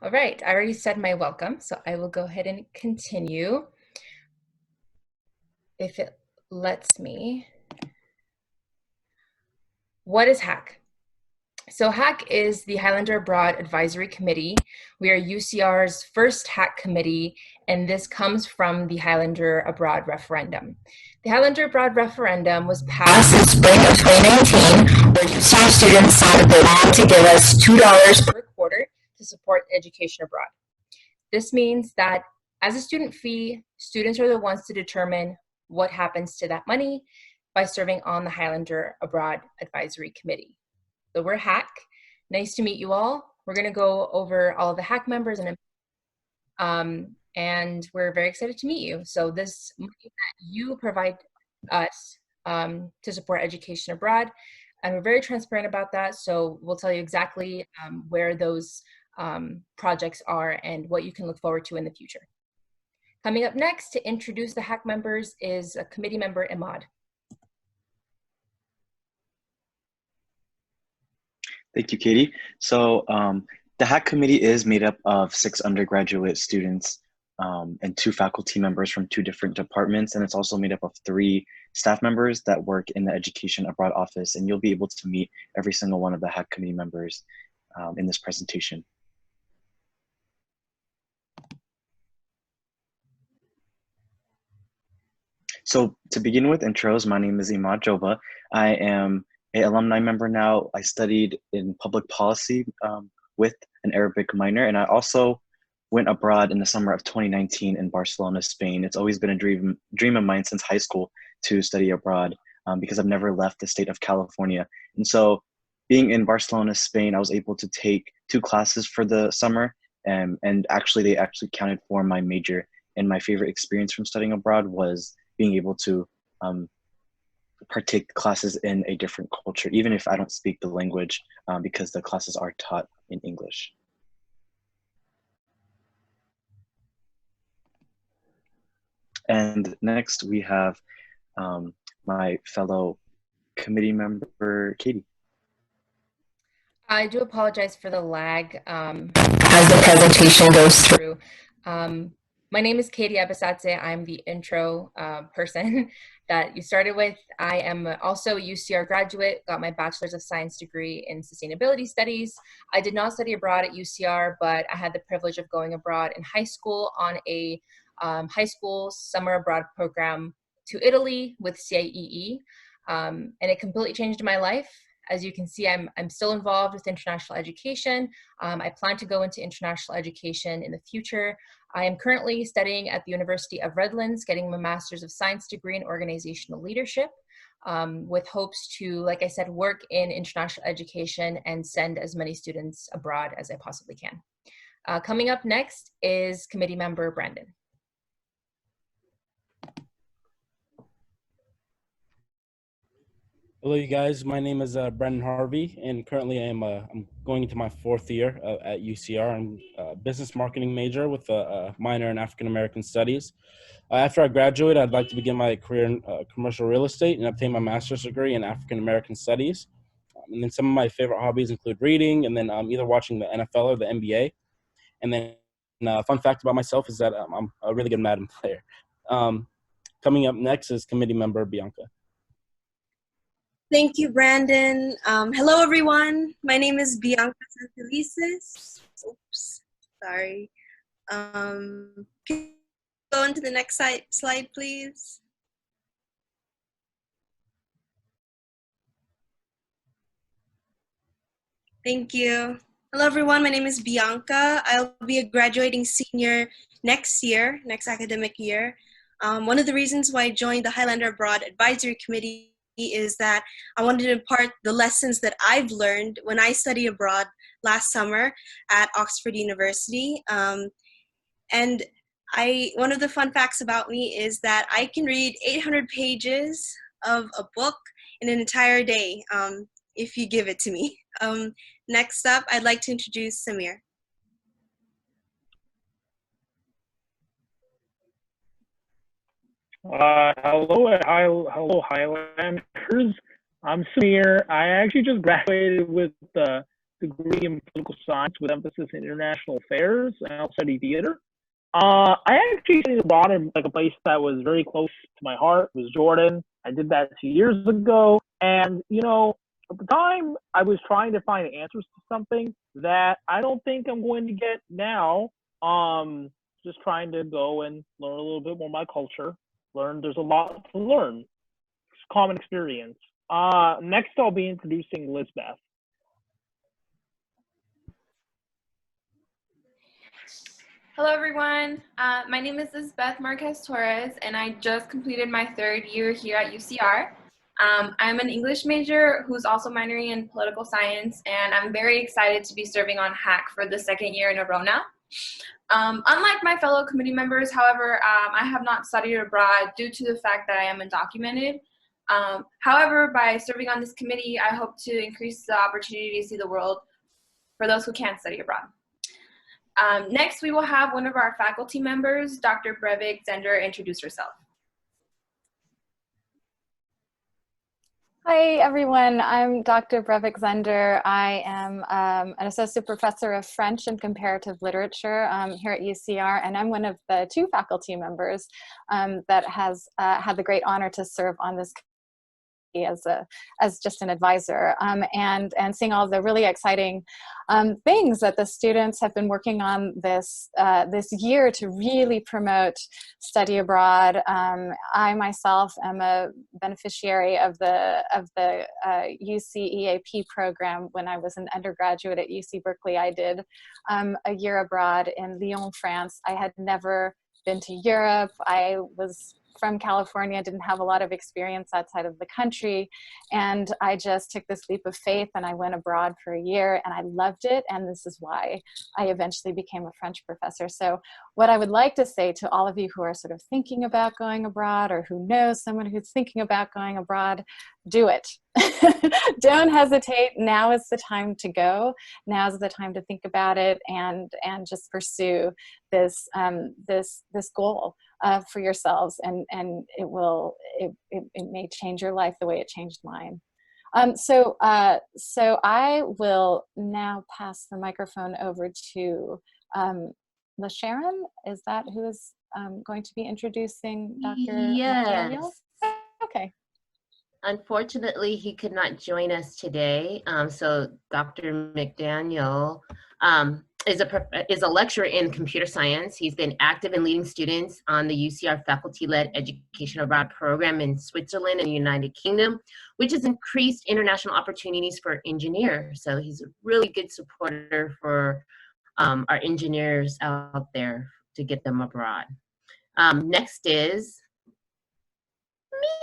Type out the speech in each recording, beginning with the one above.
All right, I already said my welcome, so I will go ahead and continue if it lets me. What is HAAC? So HAAC is the Highlander Abroad Advisory Committee. We are UCR's first HAAC committee, and this comes from the Highlander Abroad referendum. The Highlander Abroad referendum was passed in spring of 2019, where UCR students decided they wanted to give us $2 per quarter to support education abroad. This means that as a student fee, students are the ones to determine what happens to that money by serving on the Highlander Abroad Advisory Committee. So we're HAAC. Nice to meet you all. We're going to go over all of the HAAC members and we're very excited to meet you. So this money that you provide us to support education abroad, and we're very transparent about that. So we'll tell you exactly where those projects are and what you can look forward to in the future. Coming up next to introduce the HAAC members is a committee member, Imad. Thank you, Katie. So the HAAC committee is made up of 6 undergraduate students and 2 faculty members from 2 different departments. And it's also made up of 3 staff members that work in the Education Abroad office. And you'll be able to meet every single one of the HAAC committee members in this presentation. So to begin with intros, my name is Imad Joba. I am an alumni member now. I studied in public policy with an Arabic minor, and I also went abroad in the summer of 2019 in Barcelona, Spain. It's always been a dream of mine since high school to study abroad because I've never left the state of California. And so being in Barcelona, Spain, I was able to take 2 classes for the summer, and they actually counted for my major. And my favorite experience from studying abroad was being able to partake classes in a different culture, even if I don't speak the language, because the classes are taught in English. And next we have my fellow committee member, Katie. I do apologize for the lag as the presentation goes through. My name is Katie Abasadze. I'm the intro person that you started with. I am also a UCR graduate, got my Bachelor's of Science degree in Sustainability Studies. I did not study abroad at UCR, but I had the privilege of going abroad in high school on a high school summer abroad program to Italy with CIEE, and it completely changed my life. As you can see, I'm still involved with international education. I plan to go into international education in the future. I am currently studying at the University of Redlands, getting my Master's of Science degree in Organizational Leadership, with hopes to, like I said, work in international education and send as many students abroad as I possibly can. Coming up next is committee member Brandon. Hello, you guys. My name is Brendan Harvey, and currently I'm going into my 4th year at UCR. I'm a business marketing major with a minor in African American Studies. After I graduate, I'd like to begin my career in commercial real estate and obtain my master's degree in African American Studies. And then some of my favorite hobbies include reading, and then either watching the NFL or the NBA. And then a fun fact about myself is that I'm a really good Madden player. Coming up next is committee member Bianca. Thank you, Brandon. Hello, everyone. My name is Bianca Santelices. Oops, sorry. Can you go into the next slide, please? Thank you. Hello, everyone. My name is Bianca. I'll be a graduating senior next academic year. One of the reasons why I joined the Highlander Abroad Advisory Committee is that I wanted to impart the lessons that I've learned when I studied abroad last summer at Oxford University. And one of the fun facts about me is that I can read 800 pages of a book in an entire day if you give it to me. Next up, I'd like to introduce Samir. Hello, Highlanders. I'm Samir. I actually just graduated with degree in political science with emphasis in international affairs, and I also study theater. I actually studied abroad in like a place that was very close to my heart. It was Jordan. I did that 2 years ago, and you know, at the time I was trying to find answers to something that I don't think I'm going to get now. Just trying to go and learn a little bit more my culture. There's a lot to learn. It's common experience. Next I'll be introducing Lizbeth. Hello, everyone. My name is Lizbeth Marques Torres, and I just completed my 3rd year here at UCR. I'm an English major who's also minoring in political science, and I'm very excited to be serving on HAAC for the 2nd year in a row now. Unlike my fellow committee members, however, I have not studied abroad due to the fact that I am undocumented. However, by serving on this committee, I hope to increase the opportunity to see the world for those who can't study abroad. Next, we will have one of our faculty members, Dr. Brevik Zender, introduce herself. Hi, everyone. I'm Dr. Brevik Zender. I am an associate professor of French and comparative literature here at UCR, and I'm one of the 2 faculty members that has had the great honor to serve on this committee as just an advisor, and seeing all the really exciting things that the students have been working on this year to really promote study abroad. I myself am a beneficiary of the UC EAP program. When I was an undergraduate at UC Berkeley, I did a year abroad in Lyon, France. I had never been to Europe. I was from California, didn't have a lot of experience outside of the country. And I just took this leap of faith and I went abroad for a year and I loved it. And this is why I eventually became a French professor. So what I would like to say to all of you who are sort of thinking about going abroad or who knows someone who's thinking about going abroad, do it. Don't hesitate. Now is the time to go. Now is the time to think about it and just pursue this goal for yourselves, and it may change your life the way it changed mine. So I will now pass the microphone over to LaSharon. Is that who is going to be introducing Dr. McDaniel? Okay. Unfortunately, he could not join us today. So Dr. McDaniel is a lecturer in computer science. He's been active in leading students on the UCR faculty-led education abroad program in Switzerland and the United Kingdom, which has increased international opportunities for engineers. So he's a really good supporter for our engineers out there to get them abroad. Next is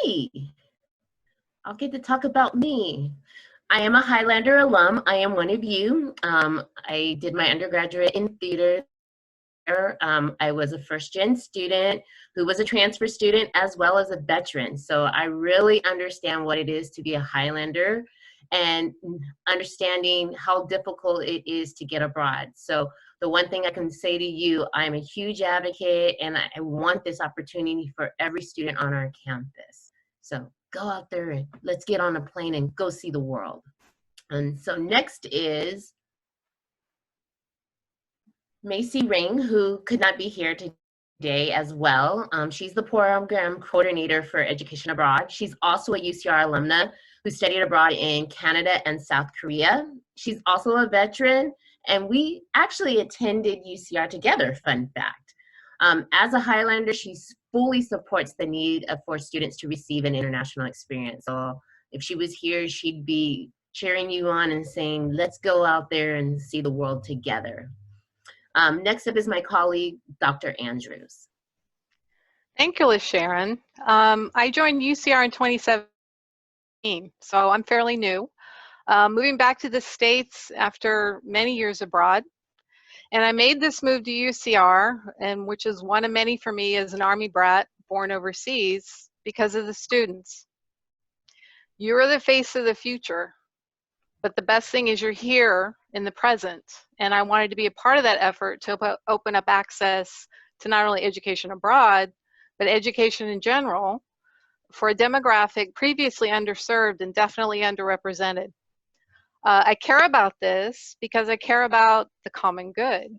me. I'll get to talk about me. I am a Highlander alum. I am one of you. I did my undergraduate in theater. I was a first-gen student who was a transfer student as well as a veteran. So I really understand what it is to be a Highlander and understanding how difficult it is to get abroad. So the one thing I can say to you, I'm a huge advocate and I want this opportunity for every student on our campus. So go out there and let's get on a plane and go see the world. And so next is Macy Ring, who could not be here today as well. She's the program coordinator for education abroad. She's also a UCR alumna who studied abroad in Canada and South Korea. She's also a veteran, and we actually attended UCR together, fun fact. As a Highlander, she fully supports the need for students to receive an international experience. So if she was here, she'd be cheering you on and saying, let's go out there and see the world together. Next up is my colleague, Dr. Andrews. Thank you, LaSharon. I joined UCR in 2017, so I'm fairly new. Moving back to the States after many years abroad. And I made this move to UCR, and which is one of many for me as an Army brat born overseas, because of the students. You are the face of the future, but the best thing is you're here in the present. And I wanted to be a part of that effort to open up access to not only education abroad, but education in general for a demographic previously underserved and definitely underrepresented. I care about this because I care about the common good.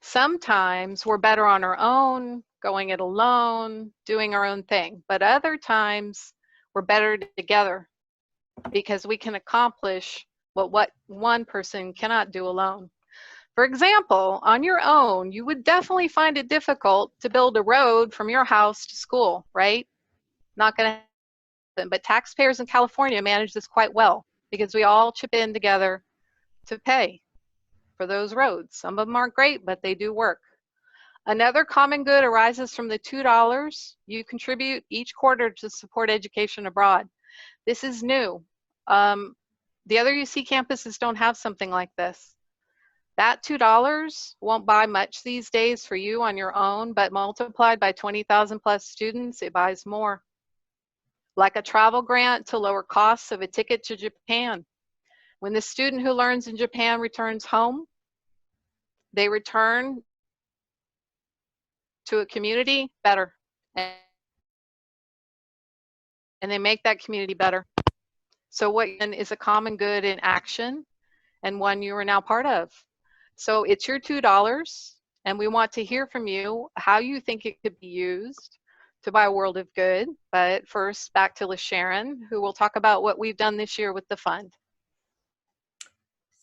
Sometimes we're better on our own, going it alone, doing our own thing, but other times we're better together because we can accomplish what one person cannot do alone. For example, on your own, you would definitely find it difficult to build a road from your house to school, right? Not going to happen, but taxpayers in California manage this quite well because we all chip in together to pay for those roads. Some of them aren't great, but they do work. Another common good arises from the $2 you contribute each quarter to support education abroad. This is new. The other UC campuses don't have something like this. That $2 won't buy much these days for you on your own, but multiplied by 20,000 plus students, it buys more. Like a travel grant to lower costs of a ticket to Japan. When the student who learns in Japan returns home, they return to a community better, and they make that community better. So what is a common good in action, and one you are now part of. So it's your $2, and we want to hear from you how you think it could be used to buy a world of good. But first, back to LaSharon, who will talk about what we've done this year with the fund.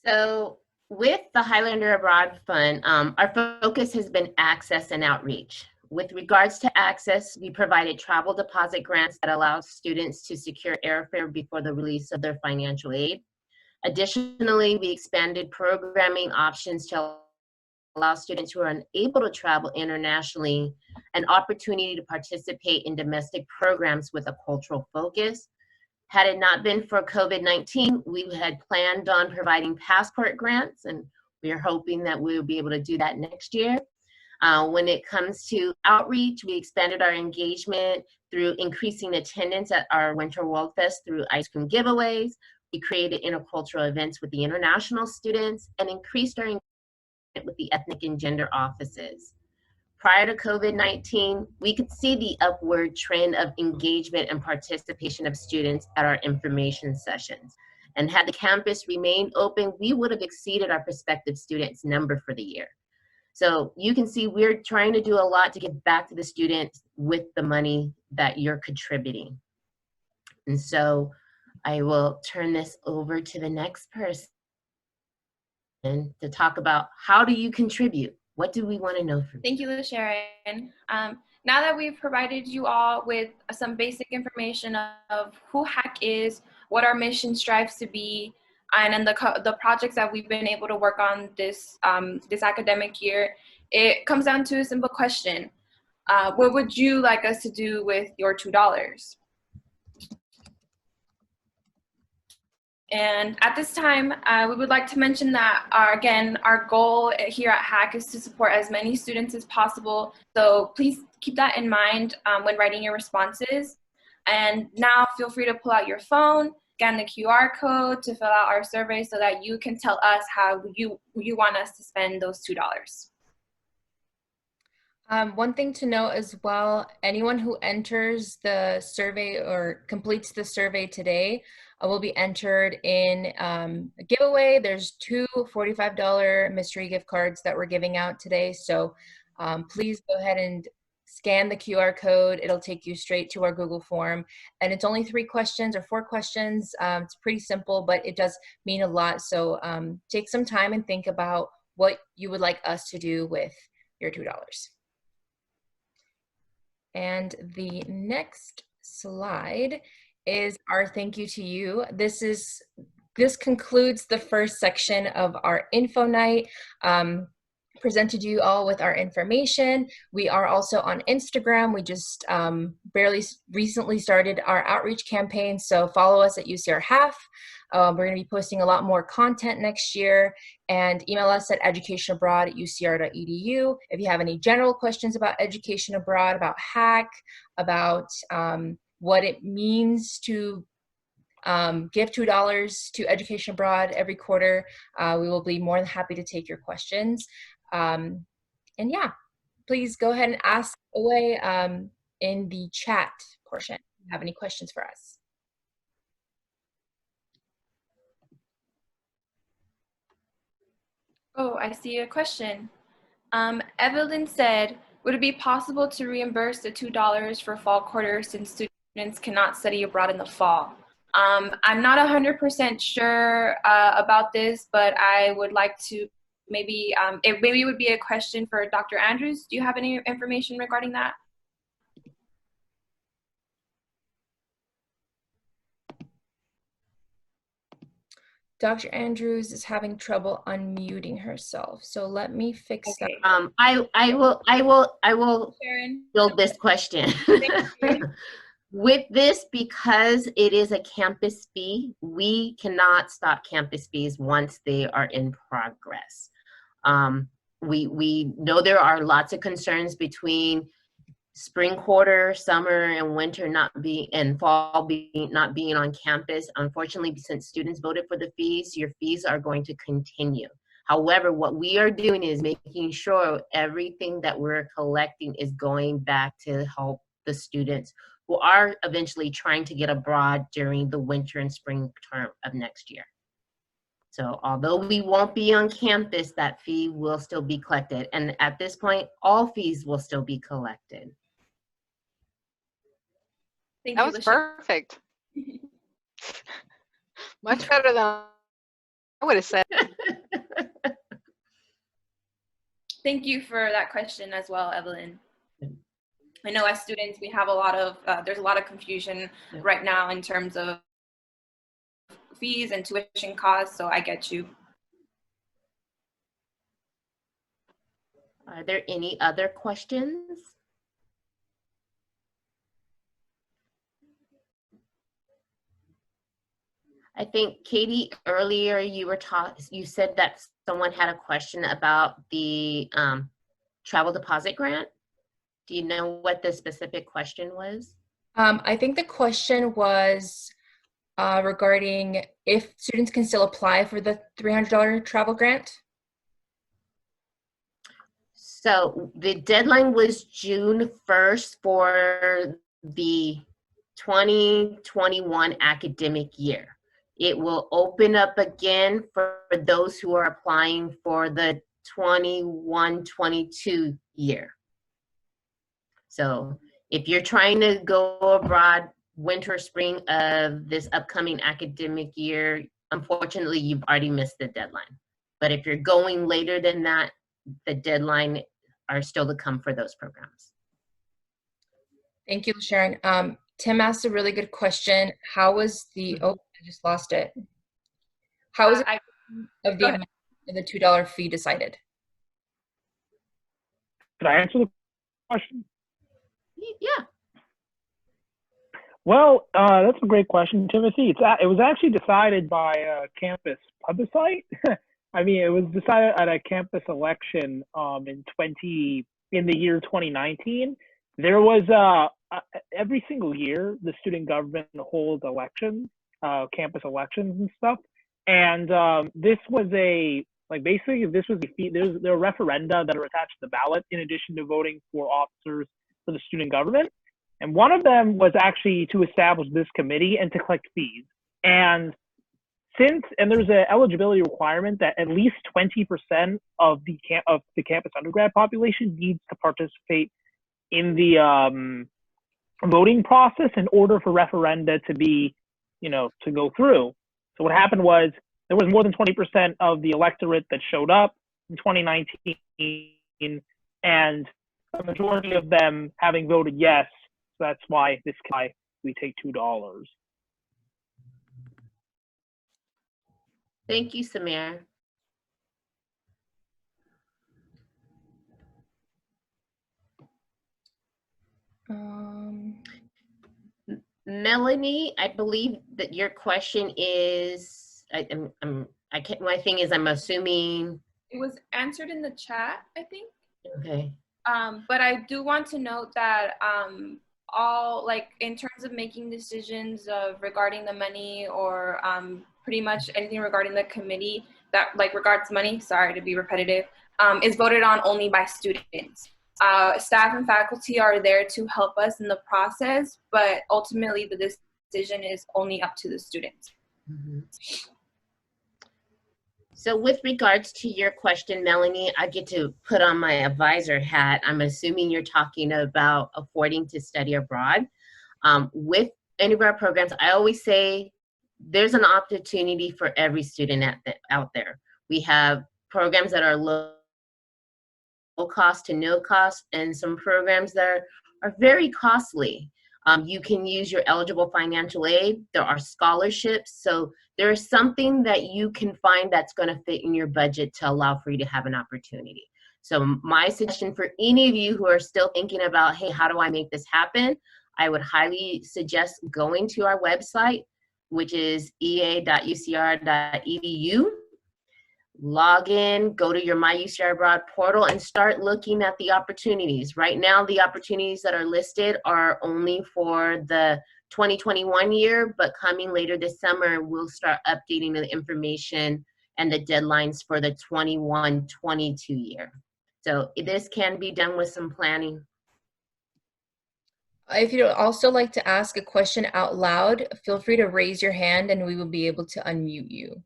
So with the Highlander Abroad Fund, our focus has been access and outreach. With regards to access, we provided travel deposit grants that allow students to secure airfare before the release of their financial aid. Additionally, we expanded programming options to allow students who are unable to travel internationally an opportunity to participate in domestic programs with a cultural focus. Had it not been for COVID-19, we had planned on providing passport grants, and we are hoping that we'll be able to do that next year. When it comes to outreach, we expanded our engagement through increasing attendance at our Winter World Fest through ice cream giveaways. We created intercultural events with the international students and increased our engagement with the ethnic and gender offices. Prior to COVID-19, we could see the upward trend of engagement and participation of students at our information sessions. And had the campus remained open, we would have exceeded our prospective students' number for the year. So you can see we're trying to do a lot to give back to the students with the money that you're contributing. And so I will turn this over to the next person to talk about how do you contribute? What do we want to know from you? Thank you, LaSharon. Now that we've provided you all with some basic information of who HAAC is, what our mission strives to be, and the projects that we've been able to work on this academic year, it comes down to a simple question. What would you like us to do with your $2? And at this time, we would like to mention that, again, our goal here at HAAC is to support as many students as possible. So please keep that in mind when writing your responses. And now feel free to pull out your phone, scan the QR code to fill out our survey so that you can tell us how you want us to spend those $2. One thing to note as well, anyone who enters the survey or completes the survey today will be entered in a giveaway. There's two $45 mystery gift cards that we're giving out today. So please go ahead and scan the QR code. It'll take you straight to our Google form. And it's only 3 questions or 4 questions. It's pretty simple, but it does mean a lot. So take some time and think about what you would like us to do with your $2. And the next slide is our thank you to you. This concludes the first section of our info night. Presented you all with our information. We are also on Instagram. We just barely recently started our outreach campaign, so follow us at UCR HAAF. We're going to be posting a lot more content next year, and email us at educationabroad@ucr.edu. If you have any general questions about education abroad, about HAAC, about what it means to give $2 to education abroad every quarter, we will be more than happy to take your questions. And yeah, please go ahead and ask away in the chat portion if you have any questions for us. Oh, I see a question. Evelyn said, would it be possible to reimburse the $2 for fall quarter since students cannot study abroad in the fall? I'm not 100% sure about this, but I would like to maybe, maybe it would be a question for Dr. Andrews. Do you have any information regarding that? Dr. Andrews is having trouble unmuting herself, so let me fix that. I will Sharon? build this question. With this, because it is a campus fee, we cannot stop campus fees once they are in progress. We know there are lots of concerns between spring quarter, summer, and winter and fall not being on campus. Unfortunately, since students voted for the fees, your fees are going to continue. However, what we are doing is making sure everything that we're collecting is going back to help the students who are eventually trying to get abroad during the winter and spring term of next year. So although we won't be on campus, that fee will still be collected. And at this point, all fees will still be collected. Thank That you, was LaShawn. perfect. Much better than I would have said. Thank you for that question as well, Evelyn. I know as students, we have a lot of, there's a lot of confusion right now in terms of fees and tuition costs, so I get you. Are there any other questions? I think, Katie, earlier you said that someone had a question about the travel deposit grant. Do you know what the specific question was? I think the question was regarding if students can still apply for the $300 travel grant. So the deadline was June 1st for the 2021 academic year. It will open up again for those who are applying for the 21-22 year. So if you're trying to go abroad winter, spring of this upcoming academic year, unfortunately, you've already missed the deadline. But if you're going later than that, the deadline are still to come for those programs. Thank you, Sharon. Tim asked a really good question. How was the, oh, I just lost it. How was it of the amount of the $2 fee decided? Could I answer the question? Yeah. Well, that's a great question, Timothy. It was actually decided by a campus plebiscite. I mean, it was decided at a campus election in the year 2019. There was every single year the student government holds elections, campus elections and stuff. And this was there were referenda that are attached to the ballot in addition to voting for officers for the student government. And one of them was actually to establish this committee and to collect fees. And there's an eligibility requirement that at least 20% of the campus undergrad population needs to participate in the voting process in order for referenda to be, to go through. So what happened was there was more than 20% of the electorate that showed up in 2019, and a majority of them having voted yes. So that's why we take $2. Thank you, Samir. Melanie, I believe that your question is, my thing is, I'm assuming. It was answered in the chat, I think. Okay. But I do want to note that all, like, in terms of making decisions regarding the money or pretty much anything regarding the committee that regards money, sorry to be repetitive, is voted on only by students. Staff and faculty are there to help us in the process, but ultimately the decision is only up to the students. Mm-hmm. So with regards to your question, Melanie, I get to put on my advisor hat. I'm assuming you're talking about affording to study abroad. With any of our programs, I always say there's an opportunity for every student out there. We have programs that are low cost to no cost, and some programs that are very costly. You can use your eligible financial aid. There are scholarships. So there is something that you can find that's going to fit in your budget to allow for you to have an opportunity. So my suggestion for any of you who are still thinking about, hey, how do I make this happen? I would highly suggest going to our website, which is ea.ucr.edu. Log in, go to your My UCR Abroad portal, and start looking at the opportunities. Right now, the opportunities that are listed are only for the 2021 year, but coming later this summer, we'll start updating the information and the deadlines for the 21-22 year. So this can be done with some planning. If you'd also like to ask a question out loud, feel free to raise your hand and we will be able to unmute you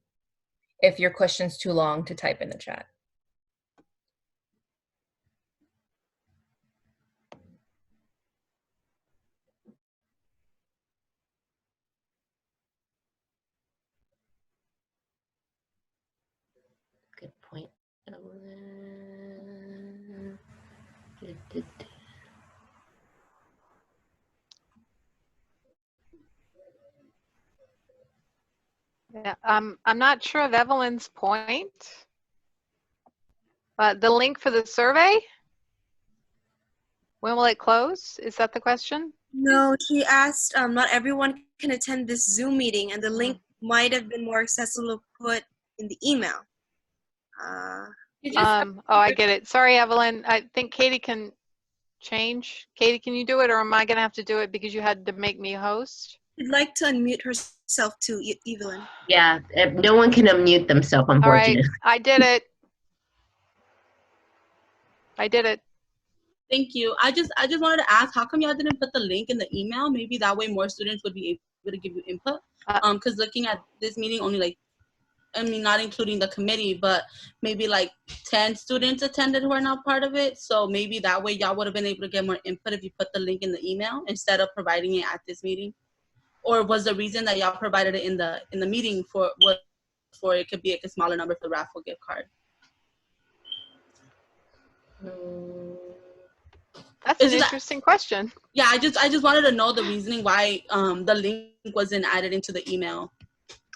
if your question's too long to type in the chat. Good point. Yeah, I'm not sure of Evelyn's point. The link for the survey, when will it close? Is that the question? No, she asked, not everyone can attend this Zoom meeting, and the link might have been more accessible to put in the email. Oh, I get it. Sorry, Evelyn. I think Katie can change. Katie, can you do it, or am I going to have to do it because you had to make me host? She'd like to unmute herself too, Evelyn. Yeah, no one can unmute themselves, unfortunately. All right, I did it. I did it. Thank you. I just wanted to ask, how come y'all didn't put the link in the email? Maybe that way more students would be able to give you input. Because looking at this meeting, only like, I mean, not including the committee, but maybe like 10 students attended who are not part of it. So maybe that way y'all would have been able to get more input if you put the link in the email instead of providing it at this meeting. Or was the reason that y'all provided it in the meeting for it could be like a smaller number for the raffle gift card? That's an interesting question. Yeah, I just wanted to know the reasoning why the link wasn't added into the email.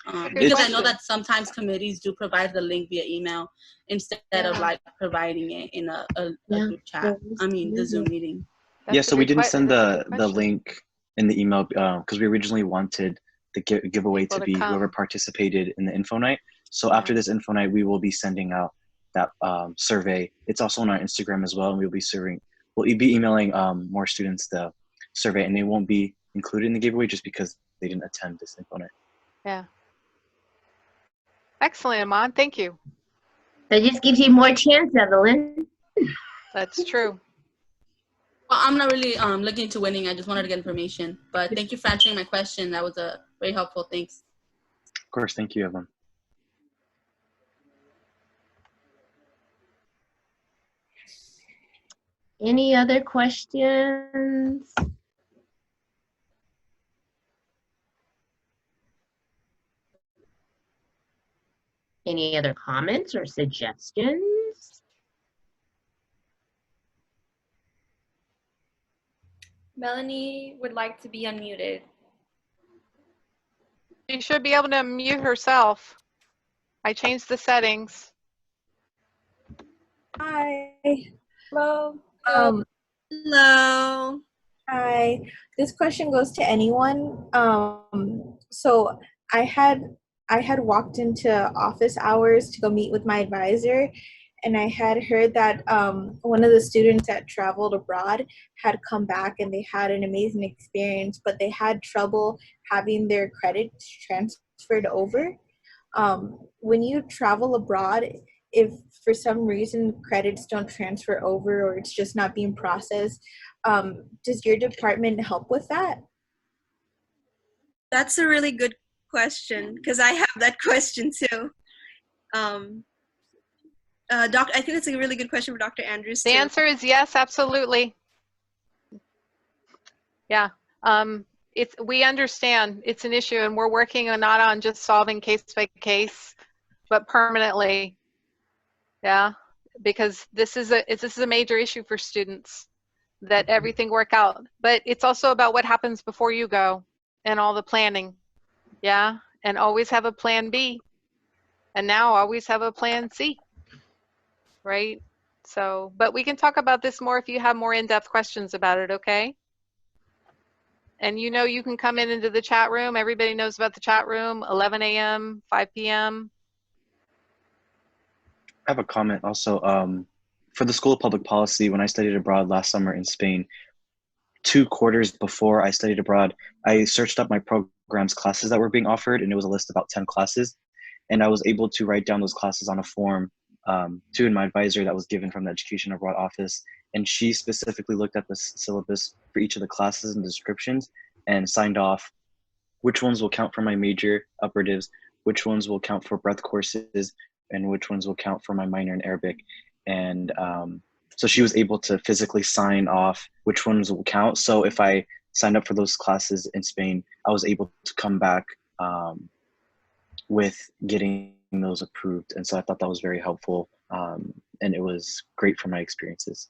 Because I know that sometimes committees do provide the link via email instead of like providing it in a group chat. I mean, the Zoom meeting. Yeah, so we didn't send the link in the email because we originally wanted the giveaway to be whoever participated in the info night. So after this info night, we will be sending out that survey. It's also on our Instagram as well, and we'll be emailing more students the survey, and they won't be included in the giveaway just because they didn't attend this info night. Yeah. Excellent, Iman. Thank you. That just gives you more chance, Evelyn. That's true. Well, I'm not really looking into winning. I just wanted to get information. But thank you for answering my question. That was very helpful. Thanks. Of course. Thank you, Evelyn. Any other questions? Any other comments or suggestions? Melanie would like to be unmuted. She should be able to mute herself. I changed the settings. Hi. Hello. Hello. Hi. This question goes to anyone. So I had walked into office hours to go meet with my advisor, and I had heard that one of the students that traveled abroad had come back and they had an amazing experience, but they had trouble having their credits transferred over. When you travel abroad, if for some reason credits don't transfer over or it's just not being processed, does your department help with that? That's a really good question because I have that question too. I think that's a really good question for Dr. Andrews. The answer is yes, absolutely. Yeah. We understand it's an issue, and we're working not on just solving case by case, but permanently. Yeah, because this is a major issue for students, that everything work out. But it's also about what happens before you go and all the planning. Yeah, and always have a plan B, and now always have a plan C. Right? So, but we can talk about this more if you have more in-depth questions about it, okay? And you can come into the chat room. Everybody knows about the chat room, 11 a.m., 5 p.m. I have a comment also. For the School of Public Policy, when I studied abroad last summer in Spain, 2 quarters before I studied abroad, I searched up my program's classes that were being offered, and it was a list of about 10 classes. And I was able to write down those classes on a form to my advisor that was given from the Education Abroad office. And she specifically looked at the syllabus for each of the classes and descriptions and signed off which ones will count for my major operatives, which ones will count for breadth courses, and which ones will count for my minor in Arabic. And so she was able to physically sign off which ones will count. So if I signed up for those classes in Spain, I was able to come back with getting those approved. And so I thought that was very helpful. And it was great for my experiences.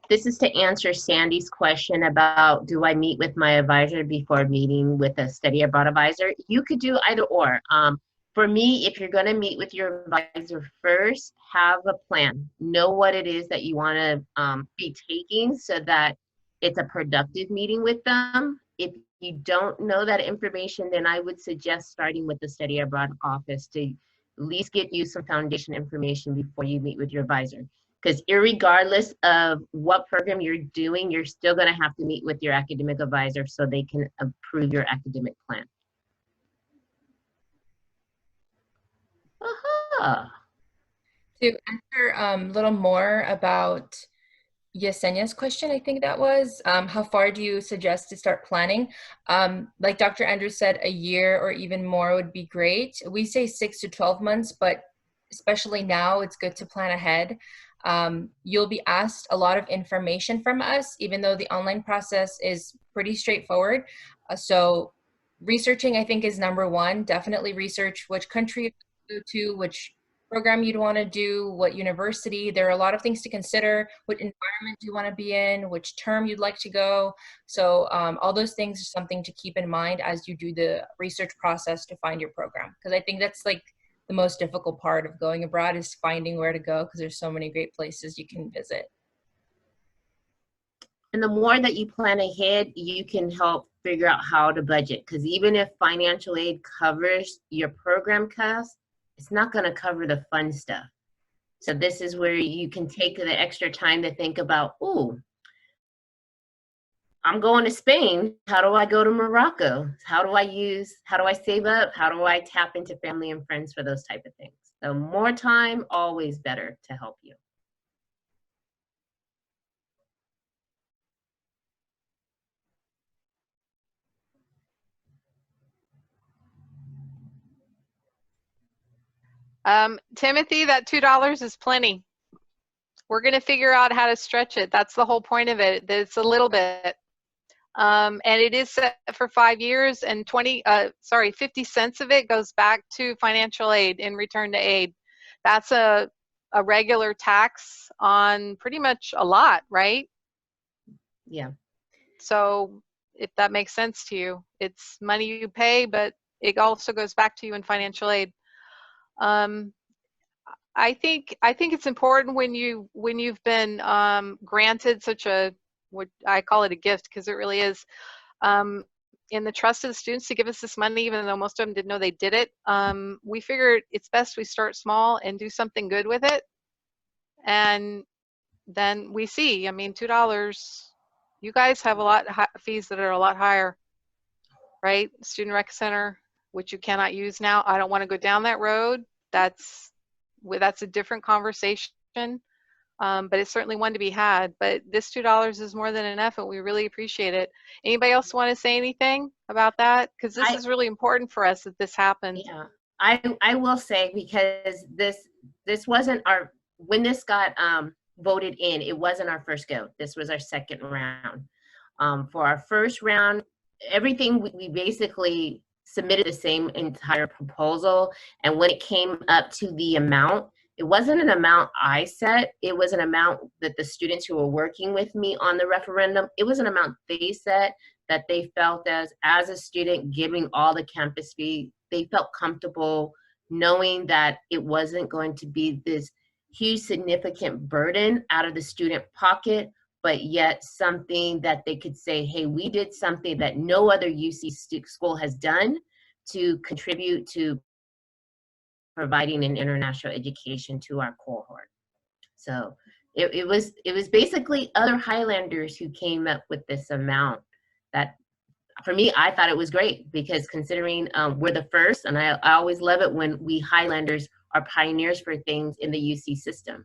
This is to answer Sandy's question about, do I meet with my advisor before meeting with a study abroad advisor? You could do either or. For me, if you're going to meet with your advisor first, have a plan. Know what it is that you want to be taking so that it's a productive meeting with them. If you don't know that information, then I would suggest starting with the study abroad office to at least get you some foundation information before you meet with your advisor. Because irregardless of what program you're doing, you're still going to have to meet with your academic advisor so they can approve your academic plan. To answer a little more about Yesenia's question, I think that was, how far do you suggest to start planning? Like Dr. Andrews said, a year or even more would be great. We say 6 to 12 months, but especially now, it's good to plan ahead. You'll be asked a lot of information from us, even though the online process is pretty straightforward. So researching, I think, is number one. Definitely research which country you go to, which program you'd want to do, what university. There are a lot of things to consider, what environment you want to be in, which term you'd like to go. So all those things are something to keep in mind as you do the research process to find your program. Because I think that's like the most difficult part of going abroad, is finding where to go, because there's so many great places you can visit. And the more that you plan ahead, you can help figure out how to budget. Because even if financial aid covers your program costs, it's not going to cover the fun stuff. So this is where you can take the extra time to think about, oh, I'm going to Spain. How do I go to Morocco? How do I save up? How do I tap into family and friends for those type of things? So more time, always better to help you. Timothy, that $2 is plenty. We're going to figure out how to stretch it. That's the whole point of it. It's a little bit. And it is set for 5 years, and 50 cents of it goes back to financial aid in return to aid. That's a regular tax on pretty much a lot, right? Yeah. So if that makes sense to you, it's money you pay, but it also goes back to you in financial aid. I think it's important when you've been granted such a, what I call it, a gift, because it really is, in the trust of the students to give us this money, even though most of them didn't know they did it. We figured it's best we start small and do something good with it, and then we see. I mean, $2. You guys have a lot of fees that are a lot higher, right? Student Rec Center, which you cannot use now. I don't want to go down that road. That's a different conversation, but it's certainly one to be had. But this $2 is more than enough, and we really appreciate it. Anybody else want to say anything about that? Because this is really important for us that this happens. Yeah, I will say, because this wasn't our, when this got voted in, it wasn't our first go. This was our second round. For our first round, everything we basically submitted the same entire proposal. And when it came up to the amount, it wasn't an amount I set. It was an amount that the students who were working with me on the referendum, it was an amount they set that they felt as a student giving all the campus fee, they felt comfortable knowing that it wasn't going to be this huge significant burden out of the student pocket, but yet something that they could say, hey, we did something that no other UC school has done to contribute to providing an international education to our cohort. So it was basically other Highlanders who came up with this amount that, for me, I thought it was great, because considering we're the first, and I always love it when we Highlanders are pioneers for things in the UC system.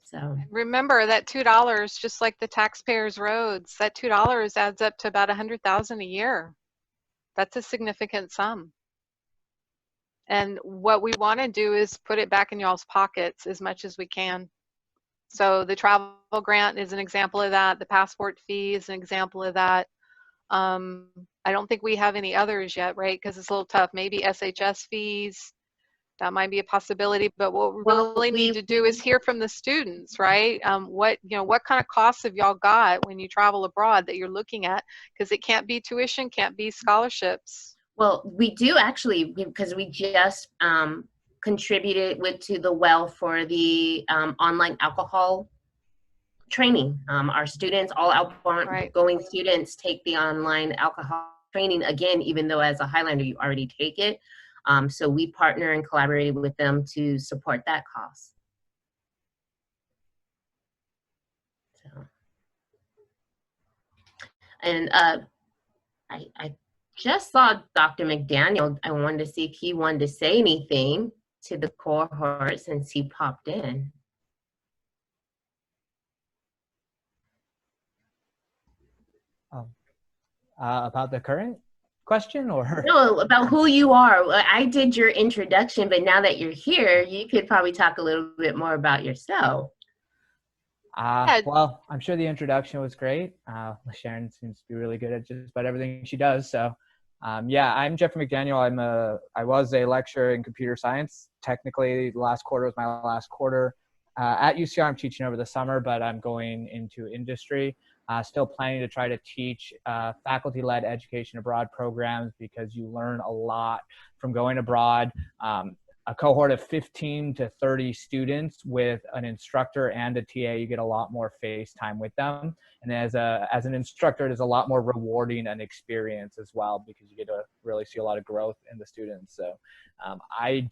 So remember that $2, just like the taxpayers' roads, that $2 adds up to about $100,000 a year. That's a significant sum. And what we want to do is put it back in y'all's pockets as much as we can. So the travel grant is an example of that. The passport fee is an example of that. I don't think we have any others yet, right? Because it's a little tough. Maybe SHS fees, that might be a possibility. But what we really need to do is hear from the students, right? What kind of costs have y'all got when you travel abroad that you're looking at? Because it can't be tuition, can't be scholarships. Well, we do actually, because we just contributed to the well for the online alcohol training. Our students, all outgoing students, take the online alcohol training again, even though as a Highlander you already take it. So we partner and collaborated with them to support that cost. So, and I just saw Dr. McDaniel. I wanted to see if he wanted to say anything to the cohort since he popped in. About the current question, or? No, about who you are. I did your introduction, but now that you're here, you could probably talk a little bit more about yourself. Well, I'm sure the introduction was great. Sharon seems to be really good at just about everything she does. So, yeah, I'm Jeffrey McDaniel. I was a lecturer in computer science. Technically, the last quarter was my last quarter. At UCR, I'm teaching over the summer, but I'm going into industry. Still planning to try to teach faculty-led education abroad programs, because you learn a lot from going abroad. A cohort of 15 to 30 students with an instructor and a TA, you get a lot more face time with them. And as an instructor, it is a lot more rewarding an experience as well, because you get to really see a lot of growth in the students. So I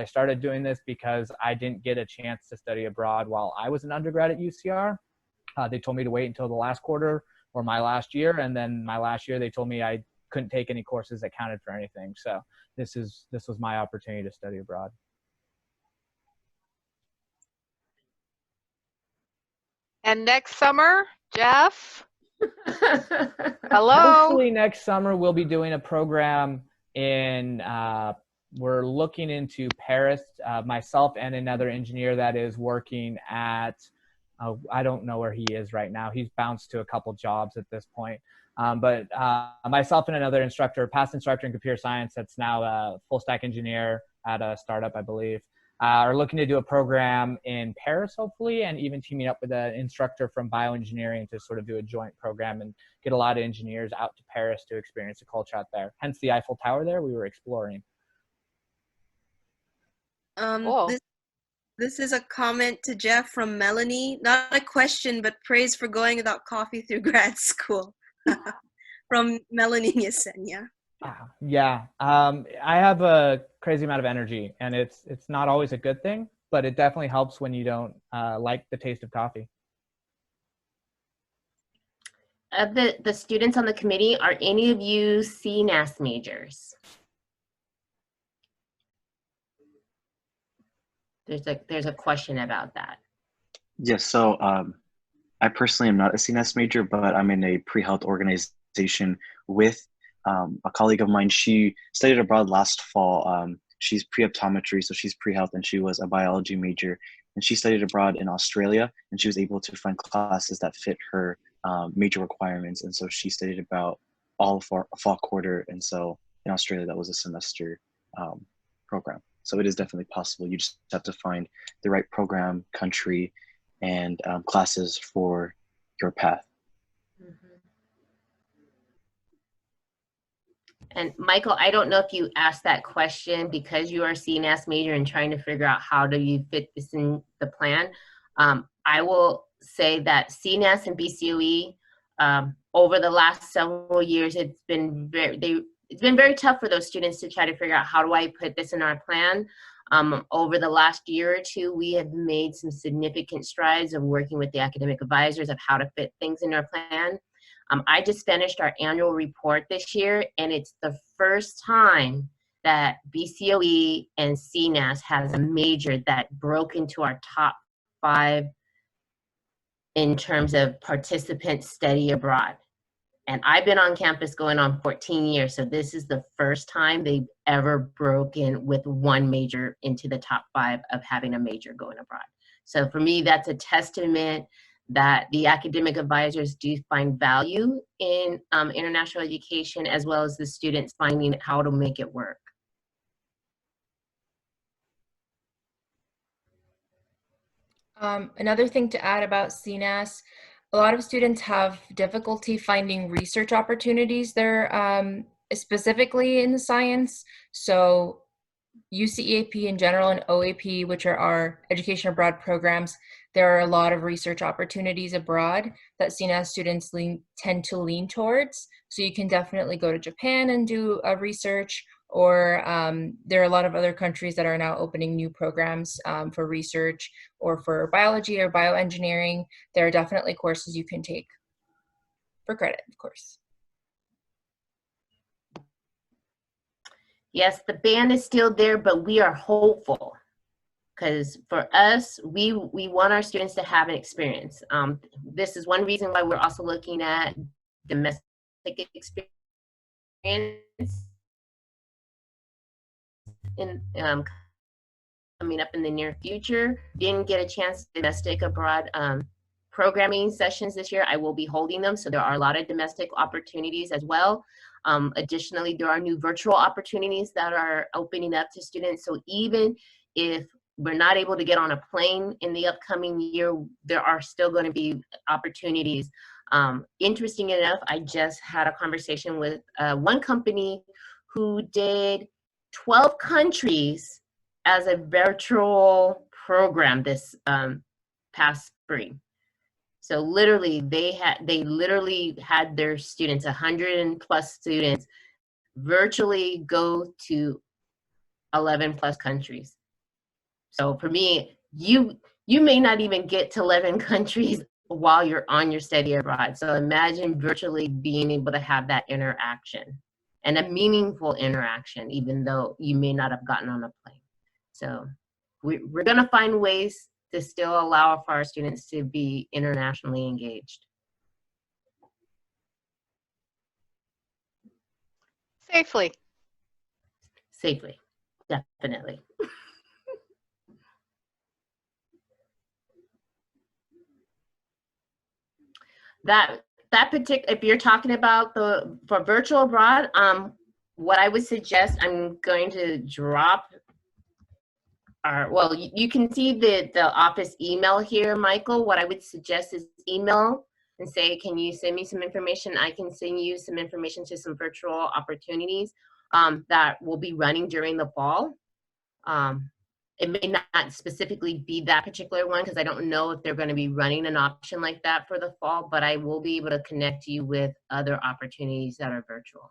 started doing this because I didn't get a chance to study abroad while I was an undergrad at UCR. They told me to wait until the last quarter or my last year. And then my last year, they told me I couldn't take any courses that counted for anything. So this was my opportunity to study abroad. And next summer, Jeff? Hello? Hopefully next summer we'll be doing a program in, we're looking into Paris, myself and another engineer that is working at, I don't know where he is right now. He's bounced to a couple jobs at this point. But myself and another instructor, past instructor in computer science, that's now a full stack engineer at a startup, I believe, are looking to do a program in Paris, hopefully, and even teaming up with an instructor from bioengineering to sort of do a joint program and get a lot of engineers out to Paris to experience the culture out there. Hence the Eiffel Tower there we were exploring. Cool. This is a comment to Jeff from Melanie. Not a question, but praise for going without coffee through grad school. From Melanie Yesenia. Yeah, I have a crazy amount of energy, and it's not always a good thing, but it definitely helps when you don't like the taste of coffee. Of the students on the committee, are any of you CNAS majors? There's a question about that. Yes, so I personally am not a CNS major, but I'm in a pre-health organization with a colleague of mine. She studied abroad last fall she's pre-optometry, so she's pre-health, and she was a biology major. And she studied abroad in Australia, and she was able to find classes that fit her major requirements. And so she studied about all for a fall quarter. And so in Australia, that was a semester program. So it is definitely possible. You just have to find the right program, country, and classes for your path. And Michael, I don't know if you asked that question because you are a CNAS major and trying to figure out how do you fit this in the plan. I will say that CNAS and BCOE over the last several years, it's been very tough for those students to try to figure out how do I put this in our plan. Over the last year or two, we have made some significant strides of working with the academic advisors of how to fit things in our plan. I just finished our annual report this year, and it's the first time that BCOE and CNAS has a major that broke into our top 5 in terms of participants study abroad. And I've been on campus going on 14 years, so this is the first time they've ever broken with one major into the top 5 of having a major going abroad. So for me, that's a testament that the academic advisors do find value in international education, as well as the students finding how to make it work. Another thing to add about CNAS, a lot of students have difficulty finding research opportunities there, specifically in the science. So UCEAP in general and OAP, which are our education abroad programs, there are a lot of research opportunities abroad that CNAS students tend to lean towards. So you can definitely go to Japan and do a research, or there are a lot of other countries that are now opening new programs for research or for biology or bioengineering. There are definitely courses you can take for credit, of course. Yes, the ban is still there, but we are hopeful. Because for us, we want our students to have an experience. This is one reason why we're also looking at domestic experience in coming up in the near future. Didn't get a chance to domestic abroad programming sessions this year. I will be holding them, so there are a lot of domestic opportunities as well. Additionally, there are new virtual opportunities that are opening up to students. So even if we're not able to get on a plane in the upcoming year, there are still going to be opportunities. Interesting enough, I just had a conversation with one company who did 12 countries as a virtual program this past spring. So literally, they literally had their students, 100+ students, virtually go to 11+ countries. So for me, you may not even get to 11 countries while you're on your study abroad. So imagine virtually being able to have that interaction, and a meaningful interaction, even though you may not have gotten on a plane. So we're going to find ways to still allow for our students to be internationally engaged. Safely. Safely, definitely. That particular, if you're talking about for virtual abroad, what I would suggest, I'm going to drop well, you can see the office email here, Michael. What I would suggest is email and say, can you send me some information? I can send you some information to some virtual opportunities that will be running during the fall. It may not specifically be that particular one because I don't know if they're going to be running an option like that for the fall, but I will be able to connect you with other opportunities that are virtual.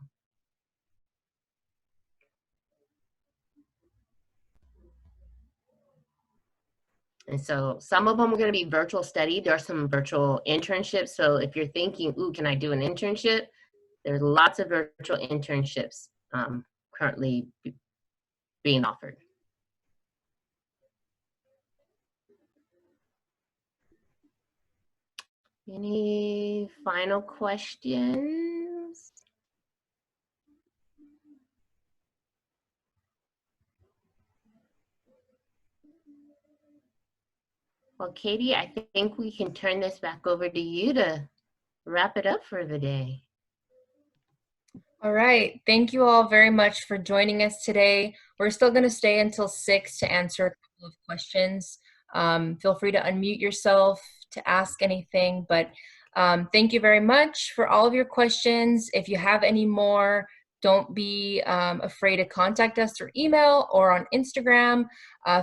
And so some of them are going to be virtual study. There are some virtual internships. So if you're thinking, ooh, can I do an internship? There's lots of virtual internships currently being offered. Any final questions? Well, Katie, I think we can turn this back over to you to wrap it up for the day. All right. Thank you all very much for joining us today. We're still going to stay until 6 to answer a couple of questions. Feel free to unmute yourself to ask anything, but thank you very much for all of your questions. If you have any more, don't be afraid to contact us through email or on Instagram.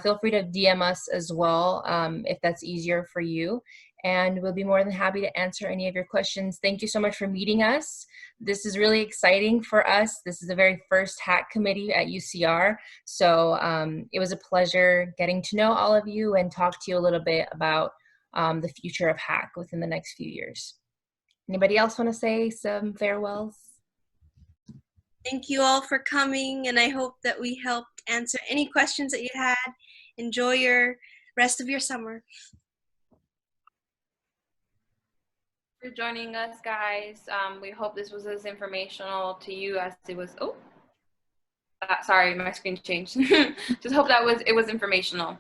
Feel free to DM us as well if that's easier for you. And we'll be more than happy to answer any of your questions. Thank you so much for meeting us. This is really exciting for us. This is the very first HAAC committee at UCR. So it was a pleasure getting to know all of you and talk to you a little bit about the future of HAAC within the next few years. Anybody else want to say some farewells? Thank you all for coming, and I hope that we helped answer any questions that you had. Enjoy your rest of your summer. For joining us, guys. We hope this was as informational to you as it was. Oh, sorry, my screen changed. Just hope it was informational.